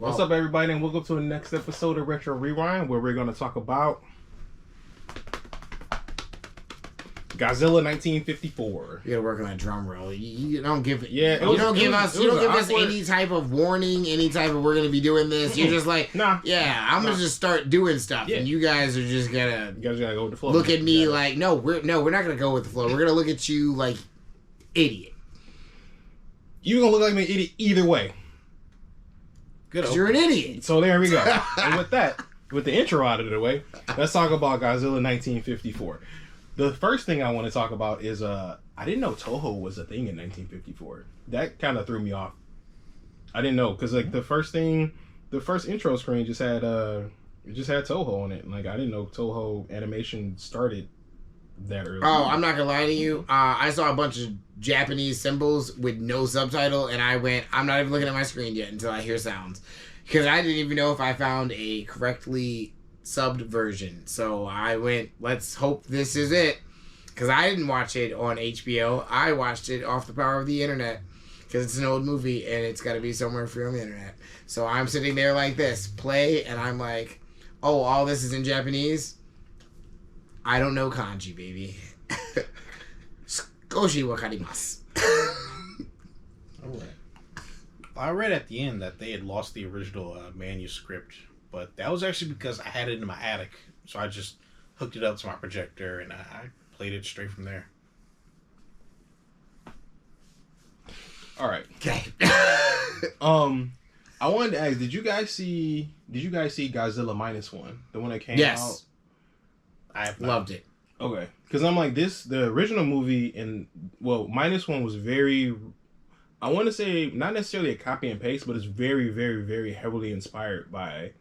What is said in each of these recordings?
What's up, everybody, and welcome to the next episode of Retro Rewind, where we're going to talk about Godzilla 1954. You gotta work on that drum roll. You don't give us any type of warning, any type of we're gonna be doing this. You're just like, I'm gonna just start doing stuff, and you guys are just gonna go with the flow. Look at me like, no, we're not gonna go with the flow. We're gonna look at you like idiot. You're gonna look like an idiot either way. Because you're an idiot. So there we go. And with that, with the intro out of the way, let's talk about Godzilla 1954. The first thing I want to talk about is I didn't know Toho was a thing in 1954. That kind of threw me off. I didn't know because like the first intro screen just had Toho on it. Like I didn't know Toho animation started that early. Oh, I'm not gonna lie to you. I saw a bunch of Japanese symbols with no subtitle, and I'm not even looking at my screen yet until I hear sounds, because I didn't even know if I found a correctly subbed version. So I went, let's hope this is it, because I didn't watch it on HBO. I watched it off the power of the internet, because it's an old movie and it's got to be somewhere free on the internet. So I'm sitting there like this, play, and I'm like, oh, all this is in Japanese? I don't know kanji, baby. Skoshi wakarimasu. Alright. I read at the end that they had lost the original manuscript, but that was actually because I had it in my attic, so I just hooked it up to my projector and I played it straight from there. All right. Okay. I wanted to ask, did you guys see Godzilla -1, the one that came out? Yes. I have loved it. Okay, because I'm like the original movie -1 was very, I want to say not necessarily a copy and paste, but it's very, very, very heavily inspired by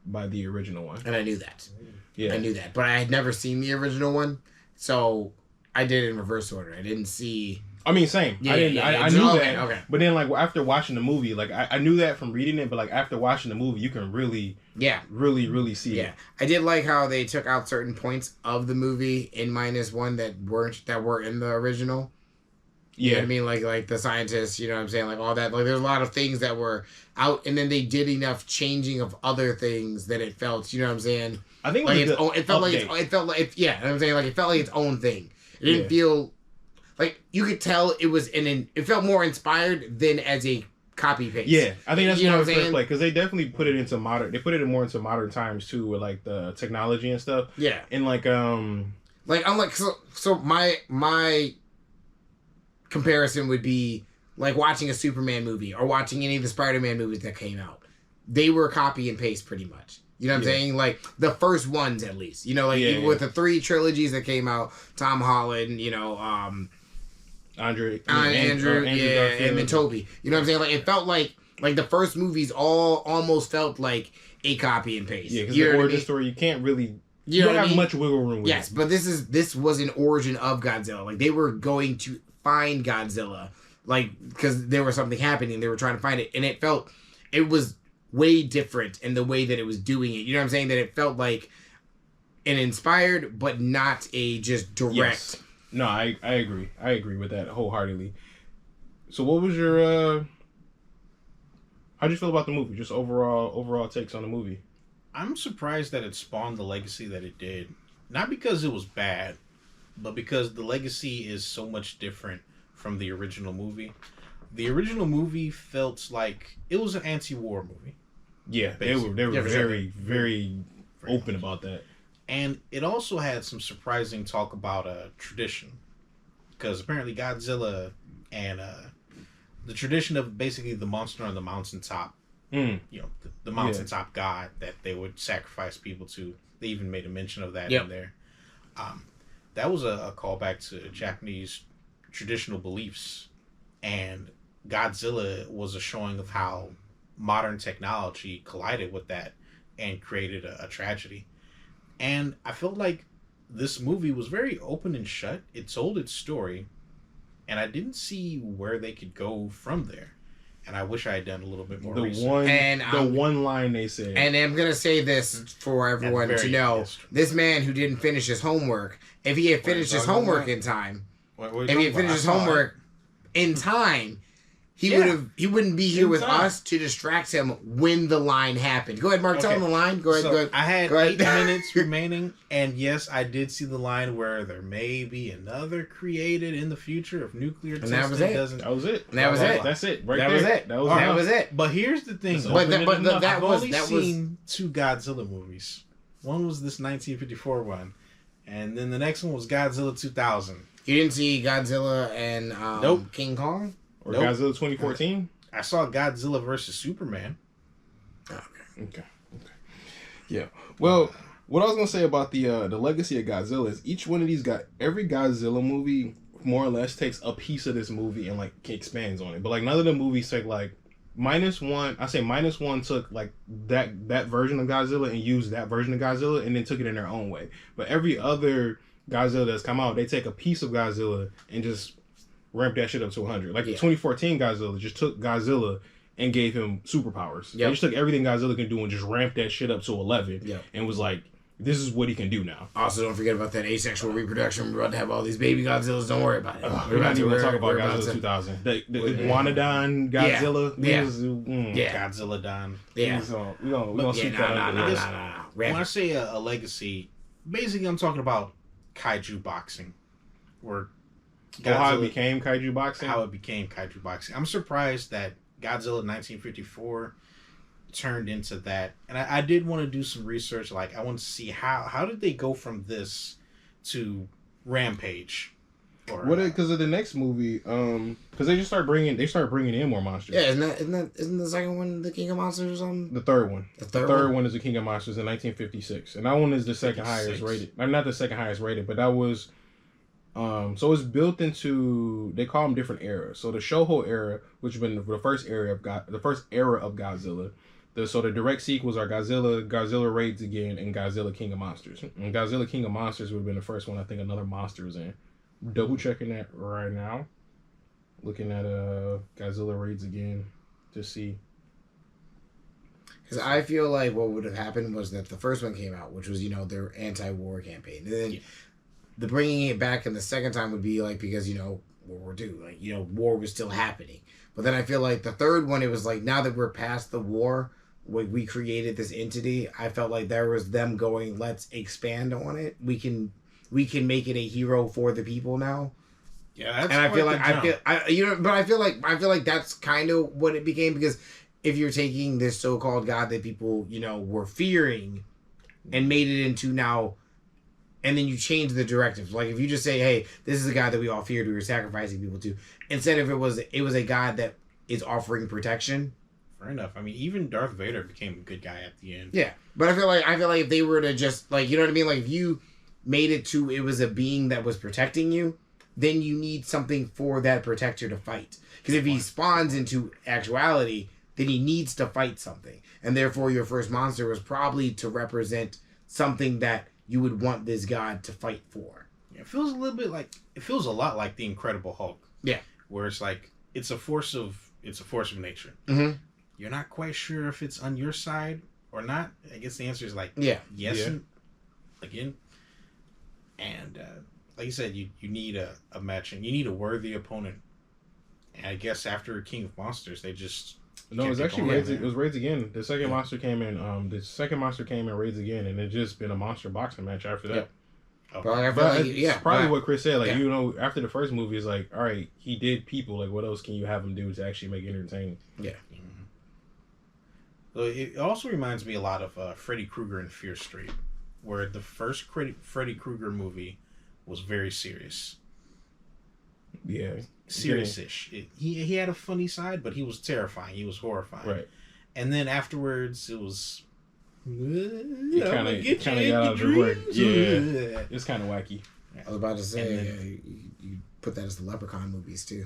the original one. And I knew that. Yeah, I knew that, but I had never seen the original one, so I did it in reverse order. I didn't see. I mean, same. Yeah, I knew that. Okay. But then, like after watching the movie, like I knew that from reading it, but like after watching the movie, you can really see it. I did like how they took out certain points of the movie in -1 that were in the original. You know what I mean? Like the scientists, you know what I'm saying? Like all that. Like there's a lot of things that were out, and then they did enough changing of other things that it felt, you know what I'm saying? I think like it felt like it felt like its own thing. It didn't feel like, you could tell it was it felt more inspired than as a copy paste. Yeah, I think that's what I'm saying, saying, because they definitely put it into modern. They put it more into modern times too, with like the technology and stuff. Yeah, and like I'm like so my comparison would be like watching a Superman movie or watching any of the Spider-Man movies that came out. They were copy and paste pretty much. You know what I'm saying? Like the first ones, at least. You know, like even with the 3 trilogies that came out, Tom Holland, you know, Andrew, and then Toby. You know what I'm saying? Like it felt like the first movies almost felt like a copy and paste. Yeah, because the origin story, you can't really. You don't have much wiggle room with Yes, but this was an origin of Godzilla. Like they were going to find Godzilla, like because there was something happening. They were trying to find it, and it was way different in the way that it was doing it. You know what I'm saying? That it felt like an inspired, but not a just direct. Yes. No, I agree. I agree with that wholeheartedly. So what was your how'd you feel about the movie? Just overall takes on the movie. I'm surprised that it spawned the legacy that it did. Not because it was bad, but because the legacy is so much different from the original movie. The original movie felt like it was an anti-war movie. Yeah, they were very, very open about that. And it also had some surprising talk about tradition. Because apparently Godzilla and the tradition of basically the monster on the mountaintop, you know, the mountaintop god that they would sacrifice people to. They even made a mention of that in there. That was a callback to Japanese traditional beliefs. And Godzilla was a showing of how modern technology collided with that and created a tragedy. And I felt like this movie was very open and shut. It told its story, and I didn't see where they could go from there. And I wish I had done a little bit more research. One line they said. And I'm going to say this for everyone to know. This man who didn't finish his homework, if he had finished his homework in time, he wouldn't be here with us to distract him when the line happened. Go ahead, Mark. Tell him the line. Go ahead. I had 8 minutes remaining, and yes, I did see the line where there may be another created in the future if nuclear testing doesn't. That was it. That was it. That's it. Right that there. Was it. That was it. But here's the thing. I've only seen 2 Godzilla movies. One was this 1954 one, and then the next one was Godzilla 2000. You didn't see Godzilla and Nope. King Kong? Or Godzilla 2014? I saw Godzilla versus Superman. Okay. Yeah. Well, what I was gonna say about the legacy of Godzilla is each one of these every Godzilla movie more or less takes a piece of this movie and like expands on it. But like none of the movies take like -1. I say -1 took like that version of Godzilla and used that version of Godzilla and then took it in their own way. But every other Godzilla that's come out, they take a piece of Godzilla and just ramp that shit up to 100. Like the 2014 Godzilla just took Godzilla and gave him superpowers. They just took everything Godzilla can do and just ramped that shit up to 11 and was like, this is what he can do now. Also, don't forget about that asexual reproduction. We're about to have all these baby Godzillas. Don't worry about it. We're not even going to talk about Godzilla 2000. The Iguanodon Godzilla. Godzilla Don. Yeah. We're going to sweep that under. When I say a legacy, basically I'm talking about kaiju boxing. Where how it became kaiju boxing? How it became kaiju boxing. I'm surprised that Godzilla 1954 turned into that. And I did want to do some research. Like, I want to see how did they go from this to Rampage? Because of the next movie, because they start bringing in more monsters. Yeah, isn't the second one the King of Monsters or something? The third one. The third one is the King of Monsters in 1956, and that one is the second highest rated. I'm not the second highest rated, but that was. So it's built into, they call them different eras. So the Shoho era, which has been the first era of Godzilla. The direct sequels are Godzilla Raids Again, and Godzilla King of Monsters. And Godzilla King of Monsters would have been the first one I think another monster was in. Double checking that right now. Looking at Godzilla Raids Again to see. Because I feel like what would have happened was that the first one came out, which was, their anti-war campaign. And then the bringing it back in the second time would be like, because, World War II, like, war was still happening. But then I feel like the third one, it was like, now that we're past the war, we created this entity, I felt like there was them going, let's expand on it. We can make it a hero for the people now. Yeah, that's and I feel like that's kind of what it became, because if you're taking this so-called god that people, were fearing and made it into now, and then you change the directives. Like if you just say, hey, this is a god that we all feared, we were sacrificing people to, instead of it was a god that is offering protection. Fair enough. I mean, even Darth Vader became a good guy at the end. Yeah. But I feel like if they were to just, like, you know what I mean? Like if you made it to, it was a being that was protecting you, then you need something for that protector to fight. Because if he spawns into actuality, then he needs to fight something. And therefore your first monster was probably to represent something that you would want this god to fight for. Yeah, it feels a lot like the Incredible Hulk. Yeah. Where it's like, it's a force of nature. Mm-hmm. You're not quite sure if it's on your side or not. I guess the answer is like, yes. And, again. And like you said, you need a match, and you need a worthy opponent. And I guess after King of Monsters, they just... No, it was actually Raids. It was Raids Again. The second monster came in. Raids Again, and it just been a monster boxing match after that. Okay. But it's probably what Chris said. Like after the first movie, it's like, all right, he did people. Like, what else can you have him do to actually make it entertaining? Yeah. Mm-hmm. So it also reminds me a lot of Freddy Krueger in Fear Street, where the first Freddy Krueger movie was very serious. Yeah. Serious-ish. He had a funny side, but he was terrifying. He was horrifying. Right. And then afterwards, it was... It kind of got out of the way. Yeah. It's kind of wacky. I was about to say, you put that as the Leprechaun movies, too.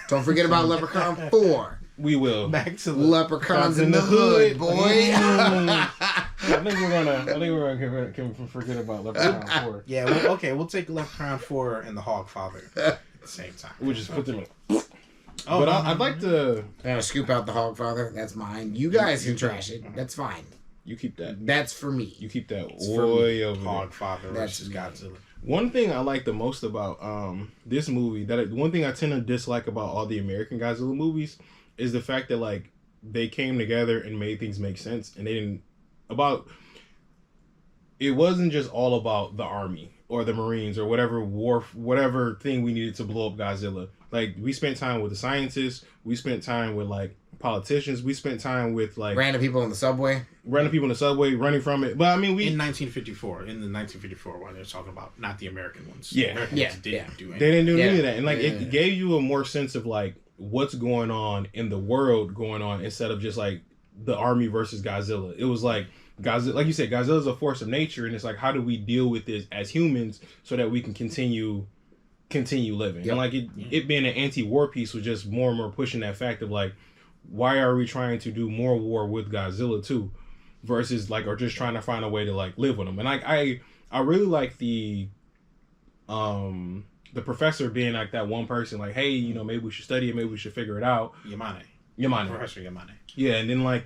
Don't forget about Leprechaun 4. We will. Back to Leprechauns in the Hood, boy. I think we're gonna forget about Leprechaun 4. Yeah, we'll take Leprechaun 4 and the Hogfather at the same time. We'll just put them in. But I'd like to... I'm going to scoop out the Hogfather. That's mine. You guys can trash it. That's fine. You keep that. That's for me. You keep that way over Hogfather versus Godzilla. One thing I like the most about this movie, one thing I tend to dislike about all the American Godzilla movies is the fact that like they came together and made things make sense, and it wasn't just all about the army or the Marines or whatever thing we needed to blow up Godzilla. Like, we spent time with the scientists, we spent time with like politicians, we spent time with like random people in the subway, running from it. But I mean, in the 1954 one, they're talking about not the American ones. Yeah, the American ones didn't do anything. They didn't do any of that, and like it gave you a more sense of like what's going on in the world going on instead of just like the army versus Godzilla. It was like Godzilla, like you said, Godzilla's a force of nature, and it's like, how do we deal with this as humans so that we can continue living? Yep. And like it being an anti-war piece was just more and more pushing that fact of like, why are we trying to do more war with Godzilla too, versus like, or just trying to find a way to like live with him? And like I really like the professor being like that one person, like, hey, you know, maybe we should study it, maybe we should figure it out. Yamane. Professor Yamane. Yeah, and then like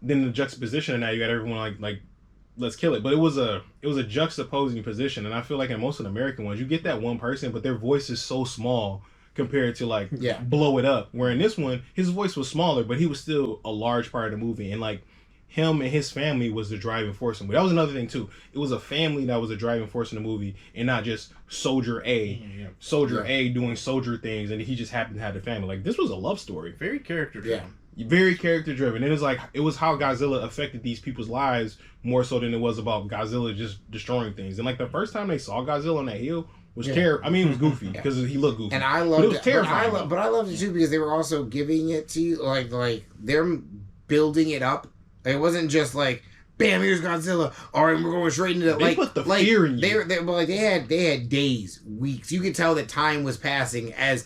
then the juxtaposition of that, you got everyone like let's kill it. But it was a juxtaposing position, and I feel like in most of the American ones, you get that one person, but their voice is so small compared to like blow it up. Where in this one, his voice was smaller, but he was still a large part of the movie, and like him and his family was the driving force in the movie. That was another thing too. It was a family that was the driving force in the movie, and not just Soldier A. Soldier A doing soldier things, and he just happened to have the family. Like, this was a love story. Very character driven. Very character driven. It was how Godzilla affected these people's lives more so than it was about Godzilla just destroying things. And like the first time they saw Godzilla on that hill was terrible. I mean, it was goofy because he looked goofy. And I loved it. It was terrifying. But I loved it too because they were also giving it to you like they're building it up. It wasn't just like, bam, here's Godzilla. All right, we're going straight into it. They put the fear in you. They had days, weeks. You could tell that time was passing as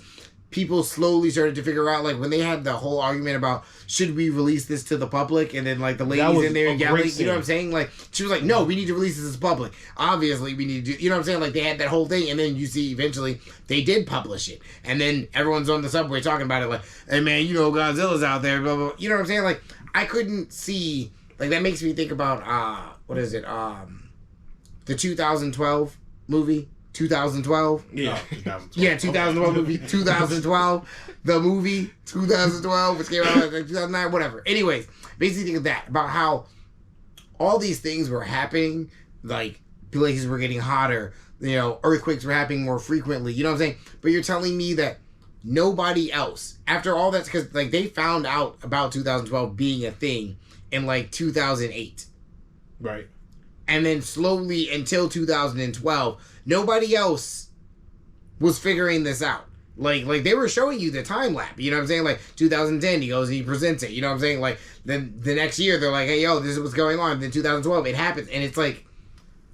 people slowly started to figure out, like, when they had the whole argument about should we release this to the public, and then like the ladies in there yelling, you know what I'm saying? Like, she was like, no, we need to release this to the public. Obviously, we need to do, you know what I'm saying? Like, they had that whole thing, and then you see eventually they did publish it, and then everyone's on the subway talking about it, like, hey man, you know Godzilla's out there, blah blah. You know what I'm saying? Like, I couldn't see, like, that makes me think about what is it? The 2012 movie. 2012? Yeah. 2012. Yeah, 2012 movie. 2012. The movie. 2012, which came out in 2009, whatever. Anyways, basically think of that, about how all these things were happening, like, places were getting hotter, you know, earthquakes were happening more frequently, you know what I'm saying? But you're telling me that nobody else, after all that, because, like, they found out about 2012 being a thing in, like, 2008. Right. And then slowly until 2012, nobody else was figuring this out. Like they were showing you the time lapse. You know what I'm saying? Like 2010, he goes and he presents it. You know what I'm saying? Like then the next year, they're like, hey, yo, this is what's going on. Then 2012, it happens. And it's like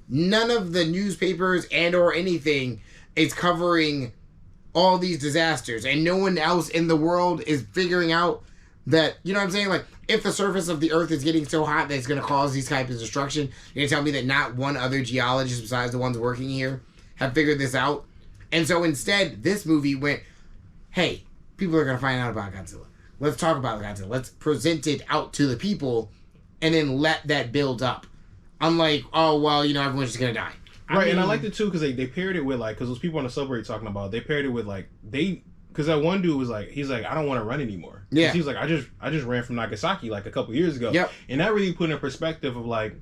none of the newspapers and or anything is covering all these disasters. And no one else in the world is figuring out that, you know what I'm saying? Like, if the surface of the Earth is getting so hot that it's going to cause these types of destruction, you're going to tell me that not one other geologist besides the ones working here have figured this out? And so instead, this movie went, hey, people are going to find out about Godzilla. Let's talk about Godzilla. Let's present it out to the people and then let that build up. Unlike, oh, well, you know, everyone's just going to die. Right, and I liked it too because they paired it with, like, because those people on the subway talking about, they paired it with, like, because that one dude was like, he's like, I don't want to run anymore. Yeah. He's like, I just ran from Nagasaki like a couple years ago. Yep. And that really put in perspective of like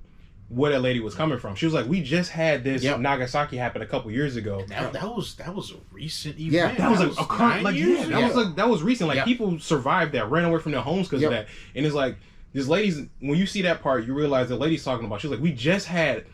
where that lady was coming from. She was like, we just had this Nagasaki happen a couple years ago. That was a recent event. Yeah, that was like a current, like, that was recent. Like people survived that, ran away from their homes because of that. And it's like, this lady's, when you see that part, you realize the lady's talking about, she's like, we just had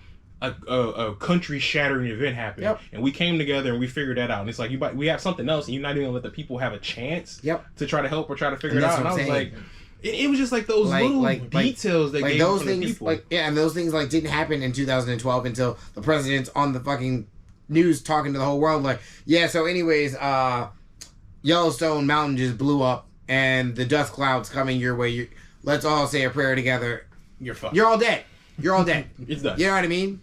a country shattering event happen, and we came together and we figured that out. And it's like, we have something else, and you're not even gonna let the people have a chance to try to help or try to figure it out. And I was like, it was just like those little details that gave those things, people. And those things like didn't happen in 2012 until the president's on the fucking news talking to the whole world. Like, yeah, so anyways, Yellowstone Mountain just blew up, and the dust clouds coming your way. Let's all say a prayer together. You're fucked. You're all dead. You're all dead. It's done. You know what I mean?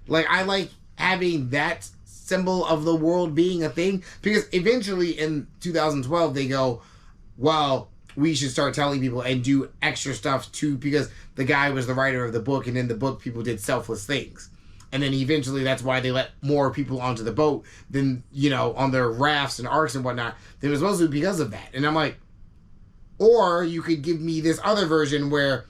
Like, I like having that symbol of the world being a thing, because eventually in 2012 they go, well, we should start telling people and do extra stuff too, because the guy was the writer of the book, and in the book people did selfless things. And then eventually that's why they let more people onto the boat than, on their rafts and arcs and whatnot. It was mostly because of that. And I'm like, or you could give me this other version where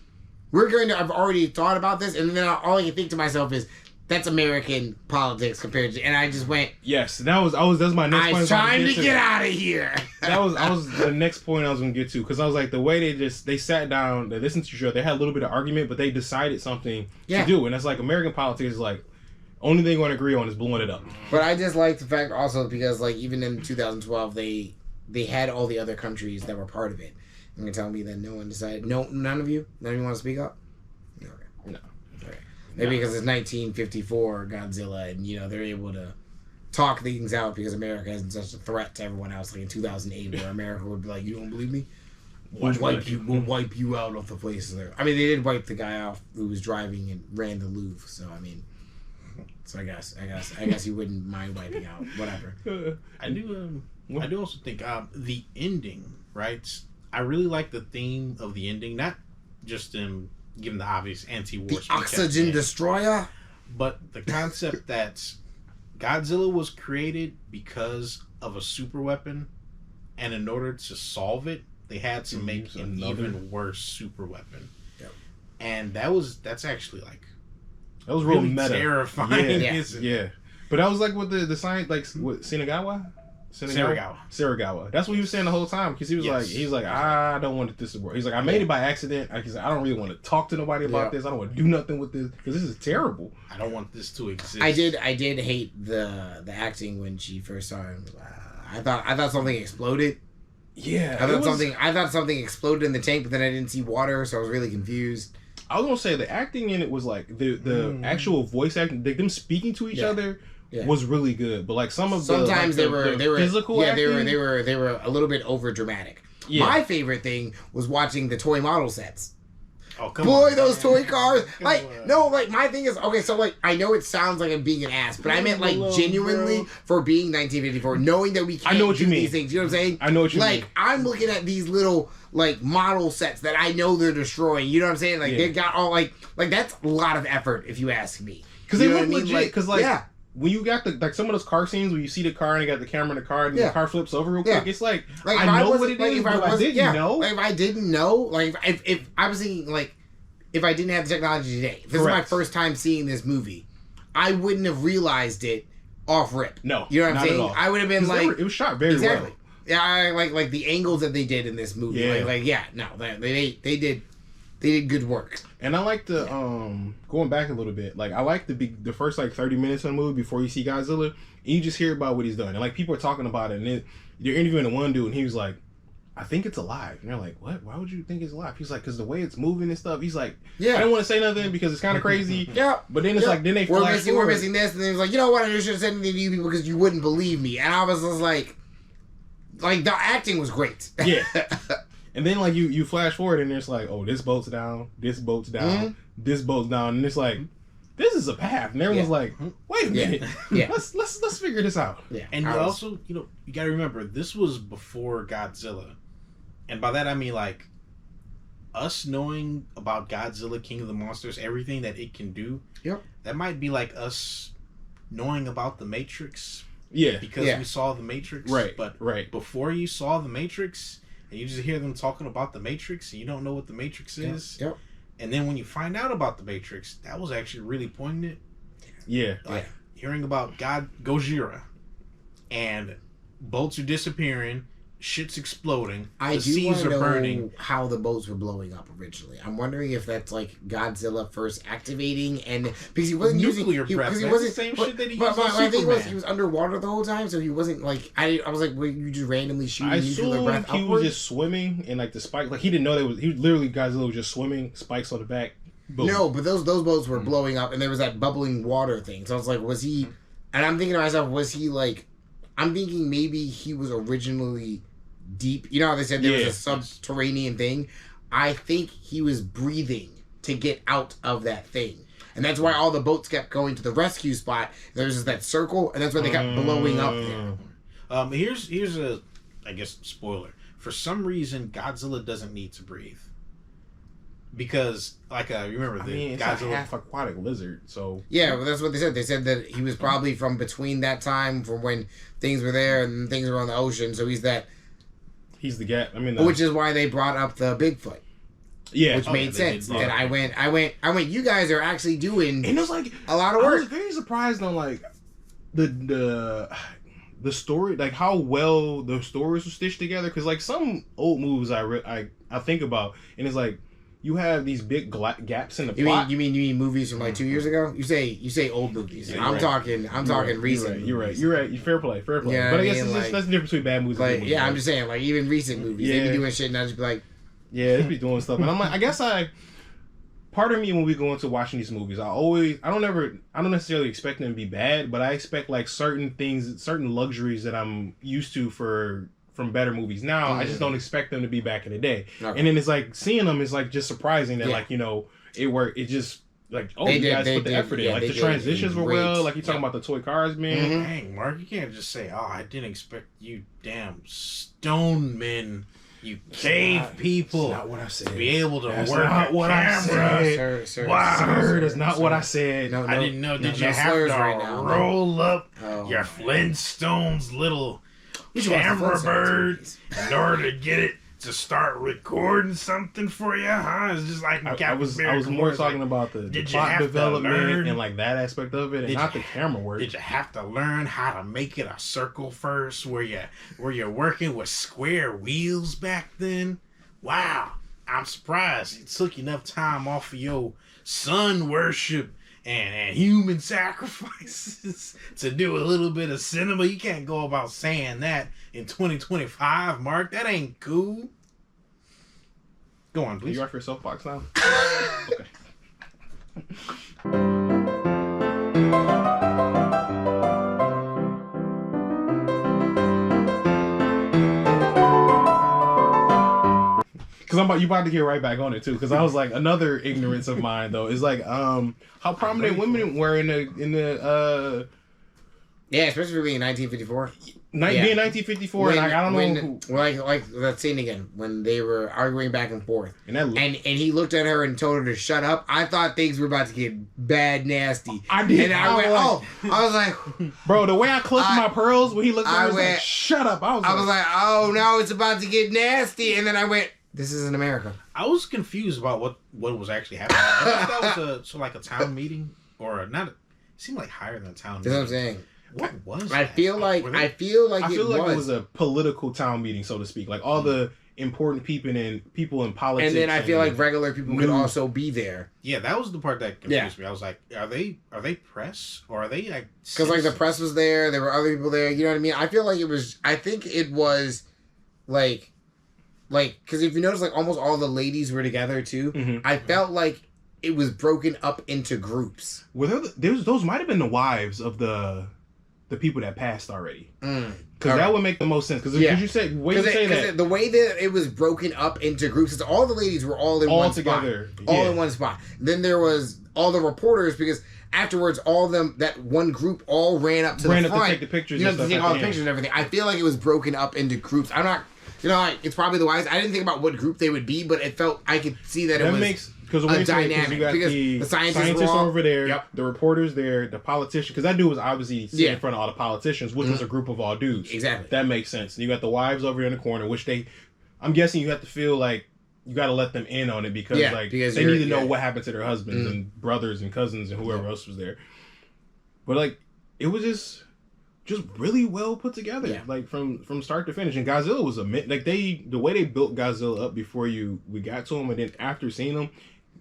I've already thought about this, and then all I can think to myself is, that's American politics compared to, and I just went, yes, that's my next point. It's time to get out of here. That was the next point I was gonna get to, because I was like, the way they sat down, they listened to each other, they had a little bit of argument, but they decided something to do, and that's like American politics is like, only thing we're gonna agree on is blowing it up. But I just like the fact also because like even in 2012 they had all the other countries that were part of it. You're gonna tell me that no one decided, none of you want to speak up? Okay. No. Okay. Maybe because it's 1954 Godzilla, and they're able to talk things out because America isn't such a threat to everyone else. Like in 2008, where America would be like, "You don't believe me? We'll wipe you out of the places there." I mean, they did wipe the guy off who was driving and ran the Louvre. So I mean, I guess you wouldn't mind wiping out whatever. I do also think the ending, right? I really like the theme of the ending, not just them giving the obvious anti-war The speech at the oxygen end, destroyer, but the concept that Godzilla was created because of a super weapon, and in order to solve it, they had to make an even worse super weapon. Yep. And that's actually like that was real really meta, terrifying. Yeah. But that was like with the science, like what Shinagawa. That's what he was saying the whole time, because he was like, I don't want this to work. He's like, I made it by accident. I don't really want to talk to nobody about this. I don't want to do nothing with this because this is terrible. I don't want this to exist. I did hate the acting when she first saw him. I thought something exploded. Yeah, I thought something exploded in the tank, but then I didn't see water, so I was really confused. I was gonna say the acting in it was like the actual voice acting, them speaking to each other. Yeah. Was really good, but like sometimes they were physical acting, they were a little bit over dramatic. Yeah. My favorite thing was watching the toy model sets. Oh, come on, those toy cars! My thing is, okay, so like I know it sounds like I'm being an ass, but I meant like genuinely for being 1954, knowing that we can't do these things. You know what I'm saying? I know what you mean. Like I'm looking at these little like model sets that I know they're destroying. You know what I'm saying? Like they got all like that's a lot of effort if you ask me. Because they look legit. Because when you got some of those car scenes where you see the car and you got the camera in the car and the car flips over real quick, it's like I know what it is, but I didn't know. Like if I didn't know, like if I was thinking like if I didn't have the technology today, if this is my first time seeing this movie, I wouldn't have realized it off rip. No, you know what I'm saying? I would have been like, it was shot very well. Yeah, I like the angles that they did in this movie. They did good work. And I like the going back a little bit. Like I like the first like 30 minutes of the movie before you see Godzilla, and you just hear about what he's done. And like people are talking about it, and then you're interviewing the one dude, and he was like, "I think it's alive." And they're like, "What? Why would you think it's alive?" He's like, "Because the way it's moving and stuff." He's like, "I don't want to say nothing because it's kind of crazy." But then it's like then they we're missing this, and then he's like, "You know what? I just should have said anything to you people because you wouldn't believe me." And I was just like the acting was great. Yeah. And then, like, you flash forward, and it's like, oh, this boat's down, this boat's down, this boat's down, and it's like, this is a path. And everyone's like, wait a minute, let's figure this out. Yeah. And also, you got to remember, this was before Godzilla, and by that I mean like us knowing about Godzilla, King of the Monsters, everything that it can do. Yep. That might be like us knowing about the Matrix. Yeah. Because we saw the Matrix. Right. But right before you saw the Matrix. And you just hear them talking about the Matrix, and you don't know what the Matrix is. Yep. And then when you find out about the Matrix, that was actually really poignant. Yeah. Like hearing about Gojira, and boats are disappearing, shit's exploding, the seas are burning. How the boats were blowing up originally. I'm wondering if that's like Godzilla first activating, and because he wasn't nuclear using breath. He wasn't the same shit that he used my thing was he was underwater the whole time, so he wasn't like I was like, were you just randomly shooting nuclear breath he upward? was just swimming and like the spike, like he didn't know he literally Godzilla was just swimming, spikes on the back. Boom. No, but those boats were blowing up, and there was that bubbling water thing. So I was like, was he? And I'm thinking to myself, was he like? I'm thinking maybe he was originally deep. You know how they said there was a subterranean thing? I think he was breathing to get out of that thing. And that's why all the boats kept going to the rescue spot. There's just that circle, and that's why they kept blowing up there. Here's a, I guess, spoiler. For some reason, Godzilla doesn't need to breathe. because you remember it's Godzilla. a half aquatic lizard, so Yeah, well, that's what they said. They said that he was probably from between that time, from when things were there and things were on the ocean. So he's the gap. which is why they brought up the Bigfoot. Yeah, which made sense. And I went. You guys are actually doing, and it was like a lot of work. I was very surprised on like the story, like how well the stories were stitched together. Because like some old movies I think about, and it's like you have these big gaps in the plot. You mean movies from like 2 years ago? You say old movies. Yeah, I'm talking recent. You're right. Fair play. Yeah, but I guess that's the difference between bad movies. Like and good movies, I'm just saying, like even recent movies, they be doing shit, and I just be like, yeah, they be doing stuff, and I'm like, I guess part of me when we go into watching these movies, I don't necessarily expect them to be bad, but I expect like certain things, certain luxuries that I'm used to from better movies now. I just don't expect them to be back in the day. Okay. And then it's like seeing them is like just surprising that like, you know, it worked. It just like, you guys put the effort in. Like the transitions were well. Like you talking about the toy cars, man. Mm-hmm. Dang, Mark, you can't just say, "Oh, I didn't expect you, damn stone men." You cave people. That's not what I said. To be able to that's work not what I said. Sir, that's not what I said. No, I didn't know. Did you have to roll up your Flintstones little camera bird in order to get it to start recording something for you? Huh? It's just like I was more talking about the plot development and like that aspect of it, and not the camera work. Did you have to learn how to make it a circle first? Were you working with square wheels back then? Wow, I'm surprised it took enough time off of your sun worship and human sacrifices to do a little bit of cinema. You can't go about saying that in 2025, Mark. That ain't cool. Go on, please. Are you off your soapbox now? Okay. Because you about to get right back on it too. Because I was like, another ignorance of mine though is like how prominent women were in the yeah, especially being 1954. Being 1954, and like, I don't know who... Like that scene again when they were arguing back and forth, and he looked at her and told her to shut up. I thought things were about to get bad, nasty. I did. And I was like, bro, the way I clutched my pearls when he looked at me, was like, shut up. I was like, oh no, it's about to get nasty. And then I went, this isn't America. I was confused about what was actually happening. I thought that was a town meeting or not. It seemed like higher than a town meeting. That's what I'm saying. What was I that? feel like it was a political town meeting, so to speak. Like all the important people in politics. And then I feel like regular people could also be there. Yeah, that was the part that confused me. I was like, are they press or are they like? Because like the press was there, there were other people there. You know what I mean? I feel like it was. I think it was like because if you notice, like almost all the ladies were together too. Mm-hmm. I felt like it was broken up into groups. Well, those might have been the wives of the people that passed already. Because that would make the most sense. Because you said that the way that it was broken up into groups is all the ladies were all in one together, spot, all in one spot. Then there was all the reporters because afterwards all of them that one group all ran up to the front to take the pictures. You know, to take all the pictures and everything. I feel like it was broken up into groups. I'm not. You know, like, it's probably the wise. I didn't think about what group they would be, but it felt I could see that it was. Because a dynamic. Because the scientists over there, the reporters there, the politicians. Because that dude was obviously sitting in front of all the politicians, which was a group of all dudes. Exactly. That makes sense. And you got the wives over there in the corner, which I'm guessing you have to feel like you got to let them in on it because they need to know what happened to their husbands and brothers and cousins and whoever else was there. But like, it was just really well put together, like from start to finish. And Godzilla was the way they built Godzilla up before we got to him, and then after seeing him,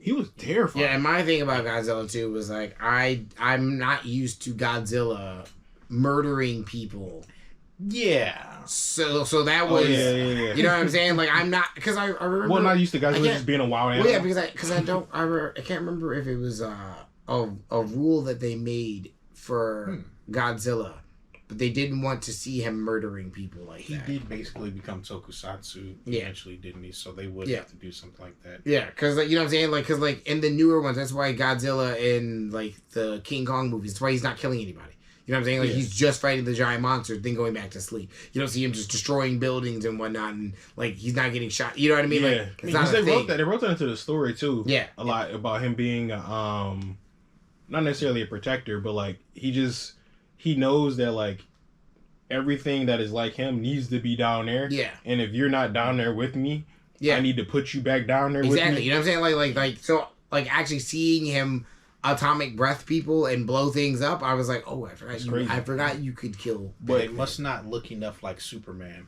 he was terrifying. Yeah, and my thing about Godzilla too was like I'm not used to Godzilla murdering people. Yeah. So that was you know what I'm saying? Like I'm not because I remember. Well, not used to Godzilla just being a wild animal. Well, yeah, because I can't remember if it was a rule that they made for Godzilla. But they didn't want to see him murdering people like that. He did basically become tokusatsu eventually, didn't he? So they would have to do something like that. Yeah, because you know what I'm saying? Like, because like in the newer ones, that's why Godzilla in like the King Kong movies, that's why he's not killing anybody. You know what I'm saying? Like, he's just fighting the giant monster, then going back to sleep. You don't see him just destroying buildings and whatnot, and, like, he's not getting shot. You know what I mean? Yeah. Like, it's not a thing. They wrote that into the story, too. Yeah. A lot about him being, not necessarily a protector, but, like, he knows that, like, everything that is like him needs to be down there. Yeah. And if you're not down there with me, I need to put you back down there with me. Exactly. You know what I'm saying? Like, so, like, actually seeing him atomic breath people and blow things up, I was like, oh, I forgot you could kill. But it must not look enough like Superman.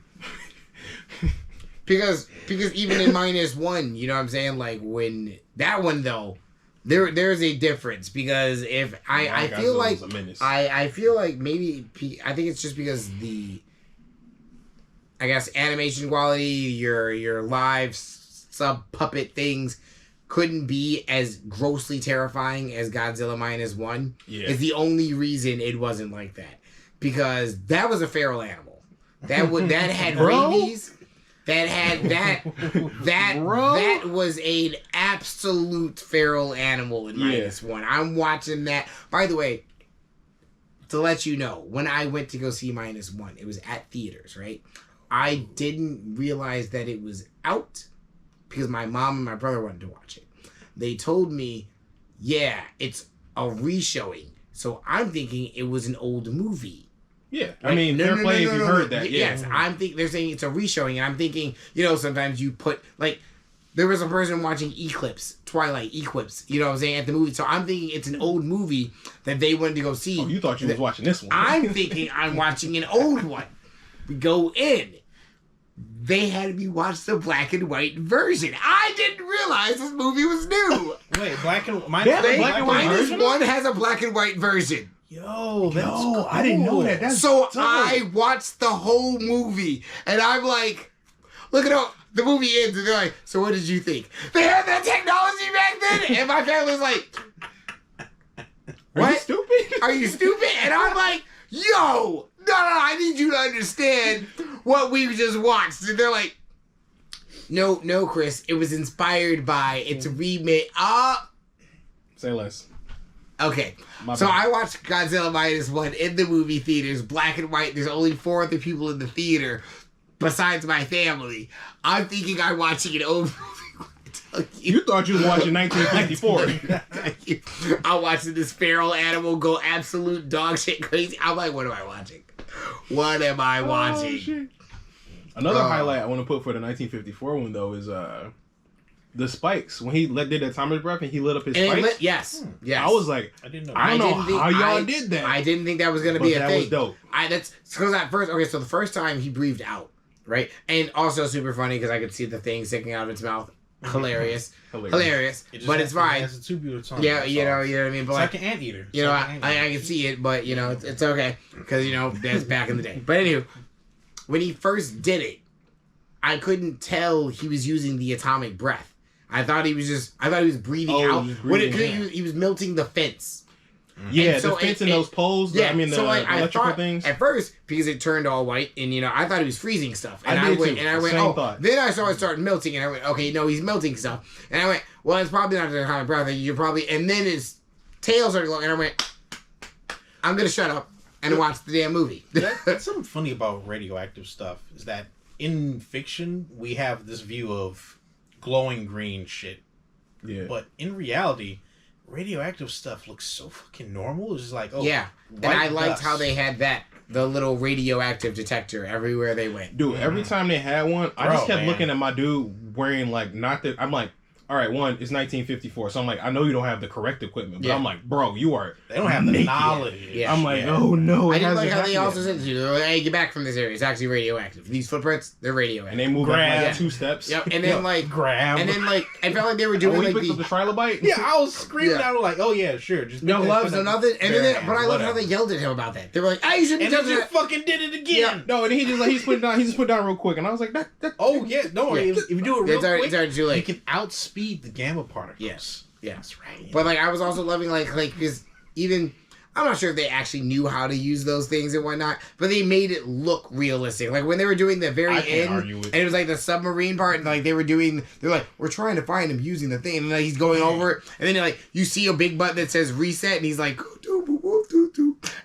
because even in -1, you know what I'm saying? Like, when that one though, there's a difference, because if I feel like I feel like maybe I think it's just because the, I guess, animation quality, your live sub puppet things couldn't be as grossly terrifying as Godzilla -1. Yeah. Is the only reason it wasn't like that. Because that was a feral animal. That had rabies. That was an absolute feral animal in -1. I'm watching that. By the way, to let you know, when I went to go see -1, it was at theaters, right? I didn't realize that it was out because my mom and my brother wanted to watch it. They told me, yeah, it's a re-showing. So I'm thinking it was an old movie. Yeah, I mean, fair play if you heard that. Yeah. Yes, they're saying it's a re-showing, and I'm thinking, you know, sometimes you put, like, there was a person watching Twilight Eclipse, you know what I'm saying, at the movie. So I'm thinking it's an old movie that they wanted to go see. Oh, you thought you was watching this one. I'm thinking I'm watching an old one. We go in. They had me watch the black and white version. I didn't realize this movie was new. Wait, black and white version? -1 has a black and white version. Yo, that's cool. I didn't know that. That's so dope. I watched the whole movie, and I'm like, look at how the movie ends, and they're like, so what did you think? They had that technology back then? And my family was like, what? Are you stupid? Are you stupid? And I'm like, yo, no, I need you to understand what we just watched. And they're like, no, Chris, it was inspired by, it's a remake. Say less. Okay, so I watched Godzilla -1 in the movie theaters, black and white. There's only 4 other people in the theater besides my family. I'm thinking I'm watching an old movie. You thought you were watching 1954. I'm watching this feral animal go absolute dog shit crazy. I'm like, what am I watching? What am I watching? Shit. Another highlight I want to put for the 1954 one, though, is the spikes. When he did the atomic breath and he lit up his spikes. Yes. I was like, I don't know how y'all did that. I didn't think that was going to be a thing. That was dope. That's because at first, so the first time he breathed out, right? And also super funny because I could see the thing sticking out of its mouth. Hilarious. But it's fine. It's a tubular tongue. Yeah, you know what I mean? But it's like an anteater. You know, I can see it, but, you know, it's okay. Because, you know, that's back in the day. But anyway, when he first did it, I couldn't tell he was using the atomic breath. I thought he was breathing out. He was melting the fence. Yeah, so the fence and those poles. Yeah, I mean the electrical things. At first, because it turned all white, and you know, I thought he was freezing stuff. And I went, then I saw it start melting, and I went, okay, no, he's melting stuff. And I went, well, it's probably not the atomic breath. And then his tail started going, and I went, I'm gonna shut up and watch the damn movie. That's something funny about radioactive stuff is that in fiction we have this view of glowing green shit. Yeah. But in reality, radioactive stuff looks so fucking normal. It's just like, oh yeah. And I liked how they had the little radioactive detector everywhere they went. Dude, every time they had one, I just kept looking at my dude wearing like I'm like, all right, one, it's 1954, so I'm like, I know you don't have the correct equipment, but I'm like, bro, they don't have the knowledge. Yeah. I'm like, oh no. I didn't like how they also said to you, hey, get back from this area. It's actually radioactive. These footprints, they're radioactive. And they move like 2 steps. Yep. And then I felt like they were doing like the trilobite. Yeah, I was screaming out like, oh yeah, sure, just no gloves, no nothing. And then, but I loved how they yelled at him about that. They were like, you shouldn't have done that. Fucking did it again. Yeah. No, and he just put it down real quick, and I was like, oh yeah, no, if you do it real quick, it's already too late. You can outspeed the gamma particles. Yes. Yeah. That's right. But like I was also loving like because even I'm not sure if they actually knew how to use those things and whatnot, but they made it look realistic. Like when they were doing the very end, and it was like the submarine part, and like they're like, we're trying to find him using the thing, and like, he's going over it, and then like you see a big button that says reset, and he's like,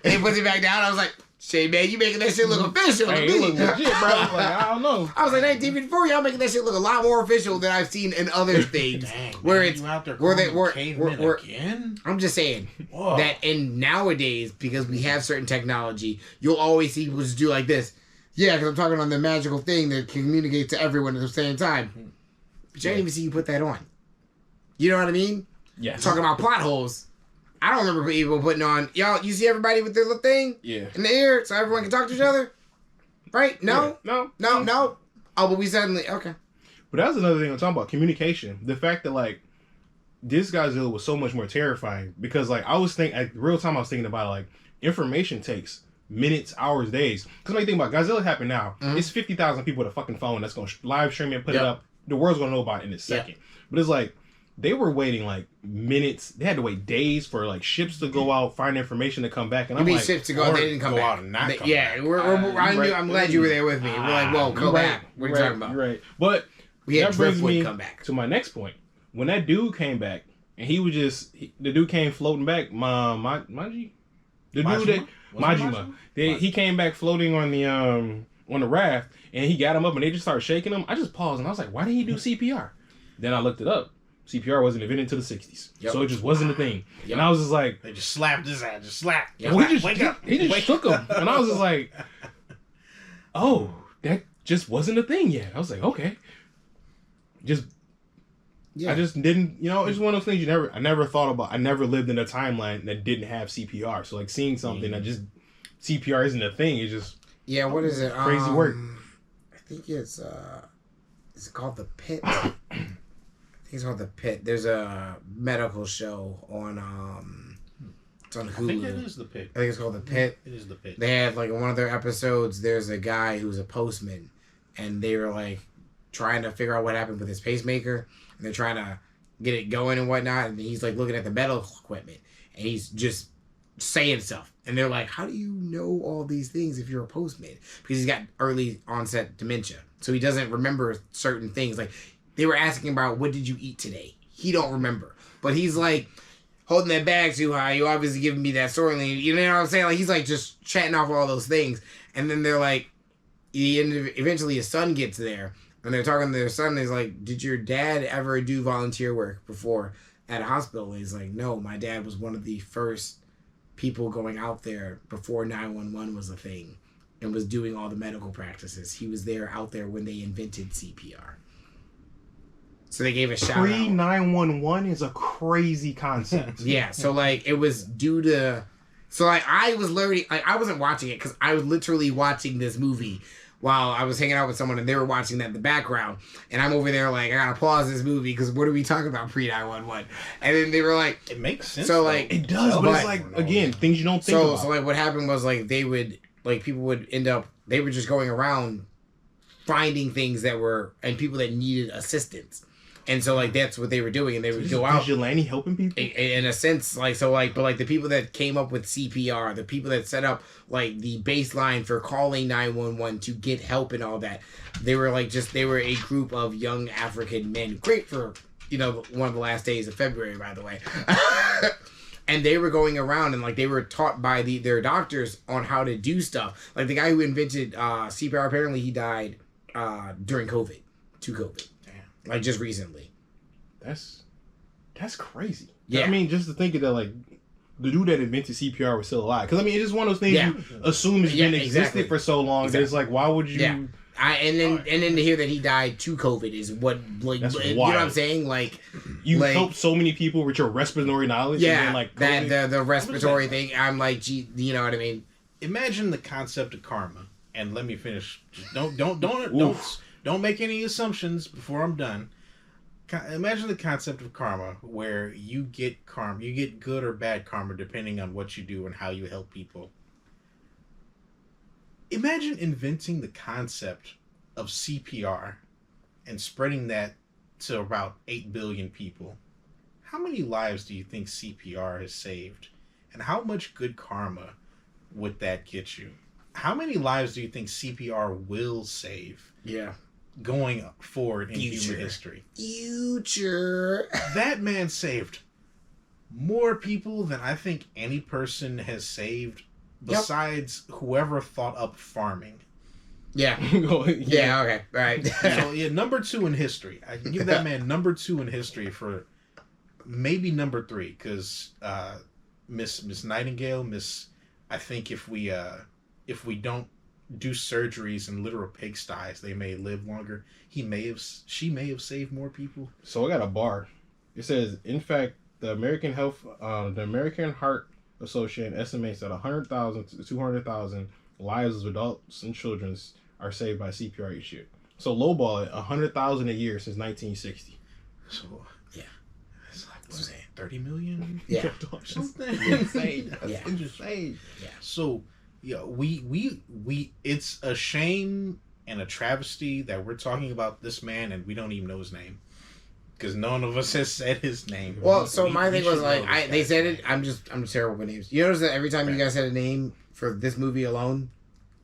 And he puts it back down. I was like, shit, man, you making that shit look official to Hey, me. it look legit, bro. Like, I don't know. I was like, 1954, y'all making that shit look a lot more official than I've seen in other things. Dang, where man, it's you out there where they calling were cavemen again? I'm just saying Whoa. that in nowadays, because we have certain technology, you'll always see people just do like this. Yeah, because I'm talking on the magical thing that can communicate to everyone at the same time. But I didn't even see you put that on. You know what I mean? Yeah. Talking about plot holes. I don't remember people putting on, y'all, you see everybody with their little thing? Yeah. In the ear so everyone can talk to each other? Right? No? Yeah. No. Oh, but we suddenly, okay. But that's another thing I'm talking about, communication. The fact that, like, this Godzilla was so much more terrifying because, like, I was thinking, at real time I was thinking about it, like, information takes minutes, hours, days. Because when you think about Godzilla happened now, it's 50,000 people with a fucking phone that's going to live stream it and put it up. The world's going to know about it in a second. But it's like, they were waiting, like, minutes. They had to wait days for, like, ships to go out, find information to come back. And I'm like, ships to go out, they didn't come back. Out and not come back. I'm glad you were there with me. We're like, whoa, go back. What are you talking about? You're right. But We had that brings Driftwood me come back. to my next point. When that dude came back, and he was just, the dude came floating back, Maji? The dude that, Majima. He came back floating on the raft, and he got him up, and they just started shaking him. I just paused, and I was like, why did he do CPR? Then I looked it up. CPR wasn't invented until the 60s. Yep. So it just wasn't a thing. Yep. And I was just like... They just slapped his ass. Just slapped. Well, wake up. He just shook him. And I was just like... Oh, that just wasn't a thing yet. I was like, okay. I just didn't... You know, it's one of those things I never thought about. I never lived in a timeline that didn't have CPR. So, like, seeing something that just... CPR isn't a thing. It's just... Yeah, what is it? Crazy work. I think it's... Is it called The Pit? It's called The Pit. There's a medical show on it's on Hulu. I think it is The Pit. I think it's called The Pit. It is The Pit. They had like in one of their episodes, there's a guy who's a postman, and they were like trying to figure out what happened with his pacemaker, and they're trying to get it going and whatnot, and he's like looking at the medical equipment, and he's just saying stuff, and they're like, how do you know all these things if you're a postman? Because he's got early onset dementia, so he doesn't remember certain things. Like they were asking about, what did you eat today? He don't remember. But he's like, holding that bag too high. You obviously giving me that story. You know what I'm saying? Like, he's like just chatting off all those things. And then they're like, eventually his son gets there. And they're talking to their son. And he's like, did your dad ever do volunteer work before at a hospital? And he's like, no, my dad was one of the first people going out there before 911 was a thing. And was doing all the medical practices. He was there out there when they invented CPR. So they gave a shout out. Pre-911 is a crazy concept. Yeah, so like it was due to... So like I was literally... Like I wasn't watching it because I was literally watching this movie while I was hanging out with someone and they were watching that in the background. And I'm over there like, I gotta pause this movie because what are we talking about pre-911? And then they were like... It makes sense. So like... It does, but it's like, again, things you don't think about. So like what happened was like they would... Like people would end up... They were just going around finding things that were... And people that needed assistance. And so, like, that's what they were doing, and they would go out. Vigilante helping people? In a sense, like, so, like, but, like, the people that came up with CPR, the people that set up, like, the baseline for calling 911 to get help and all that, they were, like, they were a group of young African men. Great for, you know, one of the last days of February, by the way. And they were going around, and, like, they were taught by their doctors on how to do stuff. Like, the guy who invented CPR, apparently he died during COVID, to COVID. Like, just recently. That's crazy. Yeah. I mean, just to think of that, like, the dude that invented CPR was still alive. Because, I mean, it's just one of those things you assume has been existed for so long that it's like, why would you... Yeah. And then to hear that he died to COVID is what, like, that's you know wild. what I'm saying? Like... You like, helped so many people with your respiratory knowledge. Yeah, and then, like, that the respiratory thing, I'm like, gee, you know what I mean? Imagine the concept of karma, and let me finish. Just don't make any assumptions before I'm done. Imagine the concept of karma, where you get karma, you get good or bad karma depending on what you do and how you help people. Imagine inventing the concept of CPR and spreading that to about 8 billion people. How many lives do you think CPR has saved? And how much good karma would that get you? How many lives do you think CPR will save? Yeah. Going forward in human history. Future. That man saved more people than I think any person has saved besides whoever thought up farming. Yeah. Yeah. Okay. Right. So yeah, number 2 in history. I can give that man number 2 in history for maybe number 3 because Miss Nightingale, I think if we don't do surgeries in literal pigsties, they may live longer. She may have saved more people. So I got a bar. It says, in fact, the American Heart Association estimates that 100,000 to 200,000 lives of adults and children are saved by CPR each year. So lowball it, 100,000 a year since 1960. So yeah, it's like what's that, 30 million? Yeah, something insane. Yeah, insane. Yeah. So yeah, we it's a shame and a travesty that we're talking about this man and we don't even know his name. Because none of us has said his name. Well, so my thing was like, they said it. I'm terrible with names. You notice that every time you guys said a name for this movie alone,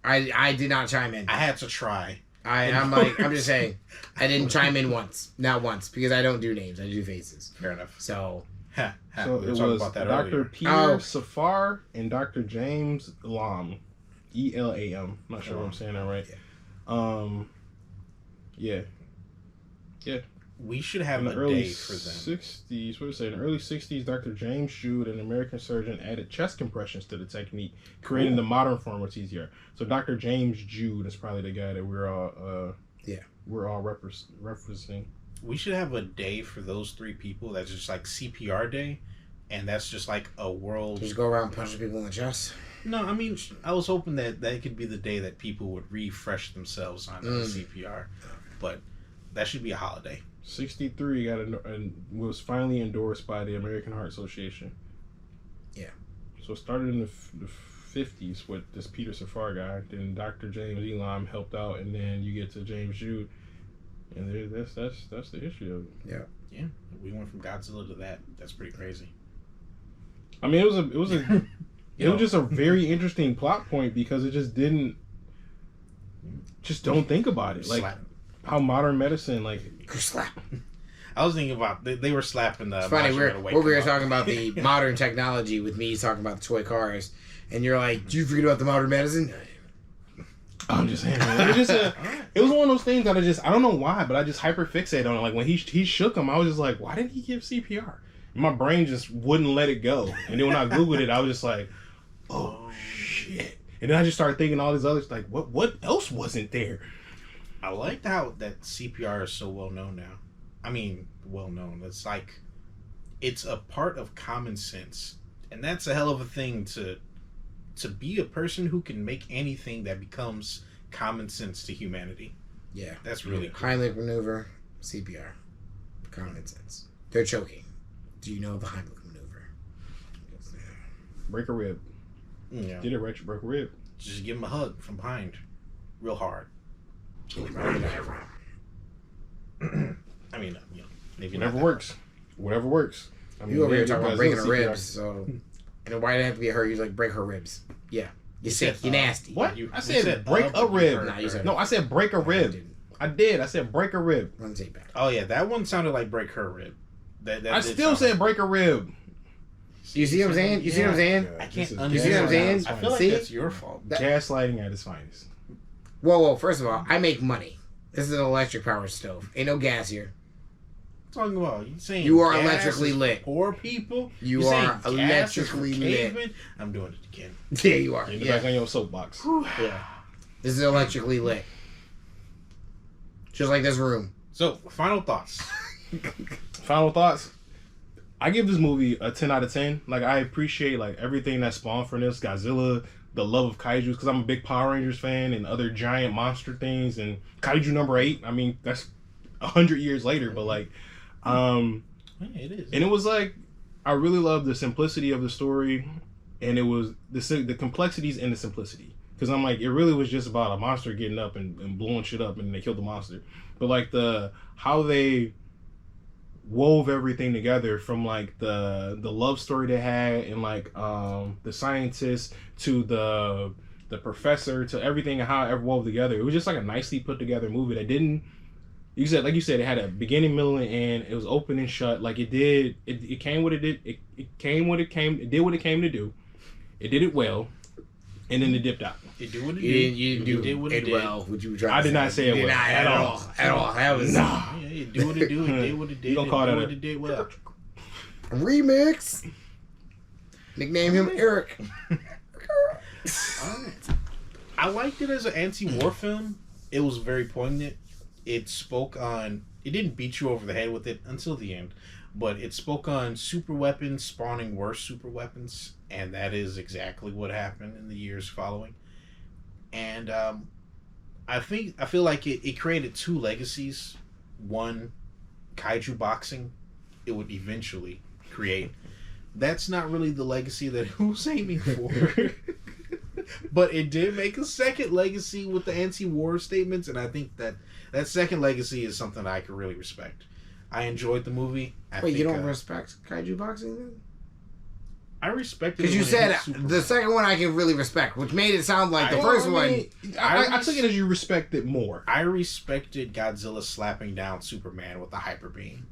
I did not chime in. I had to try. I'm just saying, I didn't chime in once, not once, because I don't do names. I do faces. Fair enough. So, so it was Dr. Peter Safar and Dr. James Elam, Elam. Not sure if I'm saying that right. Yeah. Yeah. We should have in a the early day for them. 60s, what did it say? In the early 60s, Dr. James Jude, an American surgeon, added chest compressions to the technique, creating the modern form of TCR. So Dr. James Jude is probably the guy that we're all referencing. We should have a day for those 3 people. That's just like CPR day, and that's just like a world. Just go around punching people in the chest. No, I mean, I was hoping that could be the day that people would refresh themselves on CPR, but that should be a holiday. 63 was finally endorsed by the American Heart Association. Yeah. So it started in the 50s with this Peter Safar guy. Then Dr. James Elam helped out, and then you get to James Jude, and that's the history of it. Yeah. Yeah. We went from Godzilla to that. That's pretty crazy. I mean, it was just a very interesting plot point because it just didn't. Just don't think about it. Like how modern medicine, like. Slap. I was thinking about they were slapping the. It's funny. We were talking about the modern technology with me talking about the toy cars, and you're like, "Do you forget about the modern medicine?" I'm just saying, man. It was one of those things that I don't know why, but I just hyper fixated on it. Like when he shook him, I was just like, why didn't he give CPR? And my brain just wouldn't let it go. And then when I Googled it, I was just like, oh shit. And then I just started thinking all these others, like, what else wasn't there? I liked how that CPR is so well known now. I mean, well known. It's like, it's a part of common sense. And that's a hell of a thing to be a person who can make anything that becomes common sense to humanity. Yeah. That's really cool. Heimlich maneuver, CPR. Common sense. They're choking. Do you know the Heimlich maneuver? Break a rib. Yeah. Did it right, you broke a rib. Just give him a hug from behind. Real hard. I mean, maybe whatever works. Whatever works. I mean, you over here talking about breaking her ribs, so. And why did it have to be her? You like break her ribs. Yeah. You sick. You nasty. What? I said break a rib. No, I said break a rib. I did. I said break a rib. Run tape back. Oh yeah, that one sounded like break her rib. I still said break a rib. You see what I'm saying? You see what I'm saying? I can't understand. You see what I'm saying? I feel like that's your fault. Gaslighting at its finest. Whoa. First of all, I make money. This is an electric powered stove. Ain't no gas here. Talking about you saying you are electrically lit. Poor people. You are electrically lit. I'm doing it again. Yeah, you are. Get back on your soapbox. Yeah. This is electrically lit. Just like this room. So, final thoughts. Final thoughts. I give this movie a 10 out of 10. Like, I appreciate like everything that spawned from this. Godzilla, the love of kaijus, because I'm a big Power Rangers fan and other giant monster things. And Kaiju number 8, I mean, that's 100 years later, but like, it is. And it was like, I really love the simplicity of the story, and it was the complexities and the simplicity. Because I'm like, it really was just about a monster getting up and blowing shit up, and they killed the monster. But like how they wove everything together, from like the love story they had, and like the scientist to the professor to everything, and how it wove together. It was just like a nicely put together movie that didn't. You said, it had a beginning, middle, and end. It was open and shut. Like it did. It came what it did. It came what it came. It did what it came to do. It did it well. And then it dipped out. It did what it You did. didn't, you didn't do what it did. well. What you were trying I to did say. not say You it did well. not at all. At all. That was Nah. Yeah, it did what it do. It did what it did. You don't call that what it did well. remix. Nickname him Eric. I liked it as an anti-war film. It was very poignant. It spoke on... It didn't beat you over the head with it until the end. But it spoke on super weapons spawning worse super weapons. And that is exactly what happened in the years following. And I feel like it created two legacies. One, kaiju boxing. It would eventually create. That's not really the legacy that it was aiming for. But it did make a second legacy with the anti-war statements, and I think that second legacy is something I could really respect. I enjoyed the movie. Wait, you don't respect kaiju boxing then? I respect it because you said the second one I can really respect, which made it sound like the first one. I took it as you respect it more. I respected Godzilla slapping down Superman with a hyper beam.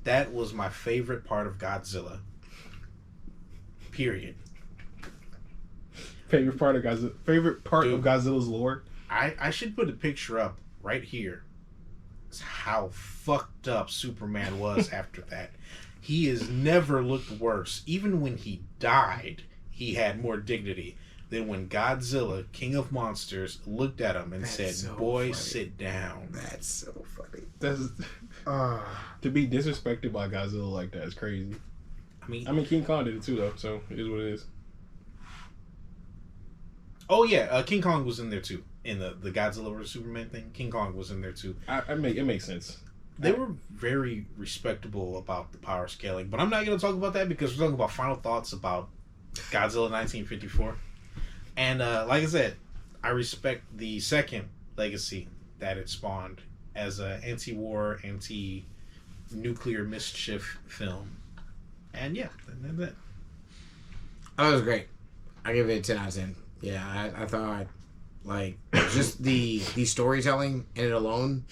That was my favorite part of Godzilla. Period. Favorite part of Godzilla's lore. I should put a picture up right here. It's how fucked up Superman was after that. He has never looked worse. Even when he died, he had more dignity than when Godzilla, King of Monsters, looked at him and said, so "Boy, funny. Sit down." That's so funny. To be disrespected by Godzilla like that is crazy. I mean, King Kong did it too, though. So it is what it is. Oh yeah, King Kong was in there too. In the Godzilla vs Superman thing, King Kong was in there too. It makes sense. They were very respectable about the power scaling, but I'm not going to talk about that because we're talking about final thoughts about Godzilla 1954. And like I said, I respect the second legacy that it spawned as an anti-war, anti-nuclear mischief film. And yeah, that. Oh, it was great. I give it a 10 out of 10. Yeah, I thought like just the storytelling in it alone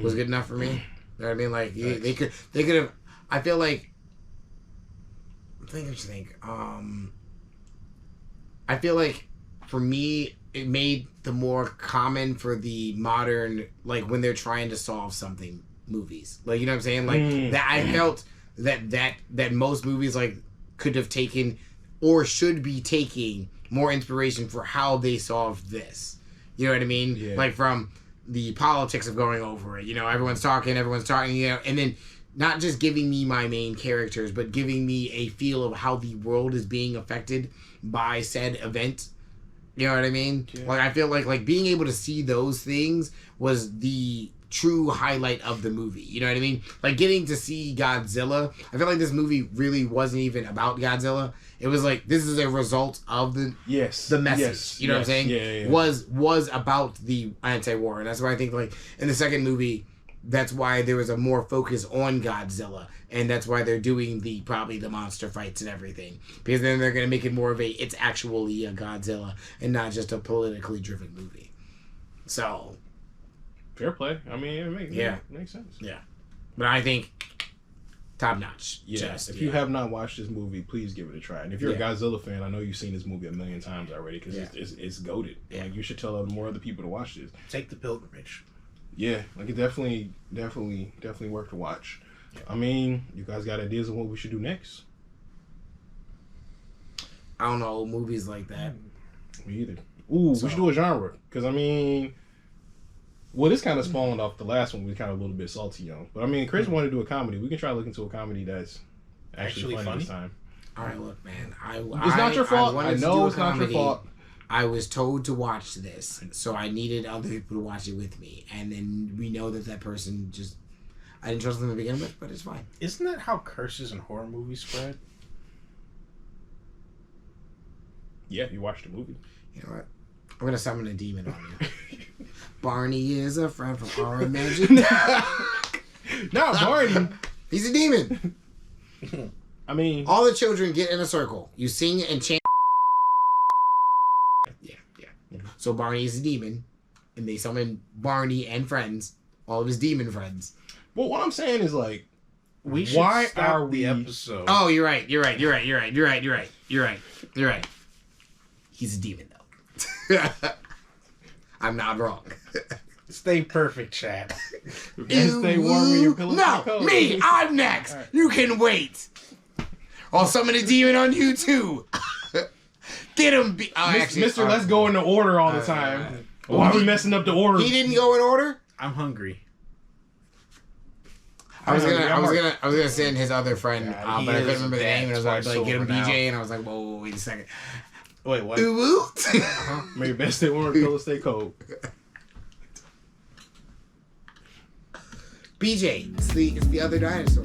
was good enough for me. You know what I mean? Like they could have. I feel like. I feel like for me it made the more common for the modern, like when they're trying to solve something, movies. Like, you know what I'm saying? Like that I felt that most movies like could have taken or should be taking more inspiration for how they solved this. You know what I mean? Yeah. Like from the politics of going over it. You know, everyone's talking, you know, and then not just giving me my main characters, but giving me a feel of how the world is being affected by said event. You know what I mean? Yeah. Like, I feel like being able to see those things was the true highlight of the movie. You know what I mean? Like, getting to see Godzilla. I feel like this movie really wasn't even about Godzilla. It was like, this is a result of the message. Yes, you know what I'm saying? Yeah. Was about the anti-war. And that's why I think, like, in the second movie, that's why there was a more focus on Godzilla. And that's why they're doing probably the monster fights and everything. Because then they're going to make it more of it's actually a Godzilla and not just a politically driven movie. So... fair play. I mean, it makes sense. Yeah. But I think top notch. Yeah. If you have not watched this movie, please give it a try. And if you're a Godzilla fan, I know you've seen this movie a million times already because it's goated. Yeah. Like, you should tell more other people to watch this. Take the pilgrimage. Yeah, like it definitely worth to watch. Yeah. I mean, you guys got ideas of what we should do next? I don't know, movies like that. Me either. We should do a genre because I mean. Well, this kind of spawned off the last one. We kind of a little bit salty on, but I mean, Chris wanted to do a comedy. We can try to look into a comedy that's actually funny this time. All right, look, man. It's not your fault. I know it's not your fault. I was told to watch this, so I needed other people to watch it with me, and then we know that person just I didn't trust them to begin with, but it's fine. Isn't that how curses in horror movies spread? Yeah, you watched the movie. You know what? I'm gonna summon a demon on you. Barney is a friend from our imagination. No, Barney. He's a demon. I mean, all the children get in a circle. You sing and chant. Yeah. So Barney is a demon, and they summon Barney and friends, all of his demon friends. Well, what I'm saying is like, why are we episode? Oh, you're right. You're right. He's a demon though. I'm not wrong. Stay perfect, chat. Stay warm in your pillow. No, me. I'm next. Right. You can wait. I'll summon a demon on you too. Get him. Mr. Let's go in the order all the time. Why are we messing up the order? He didn't go in order. I'm hungry. I was gonna send his other friend, but I couldn't remember the name, and I was like, get him BJ, and I was like, whoa, wait a second. Wait, what? Maybe best stay warm, pillow stay cold. BJ, it's the other dinosaur.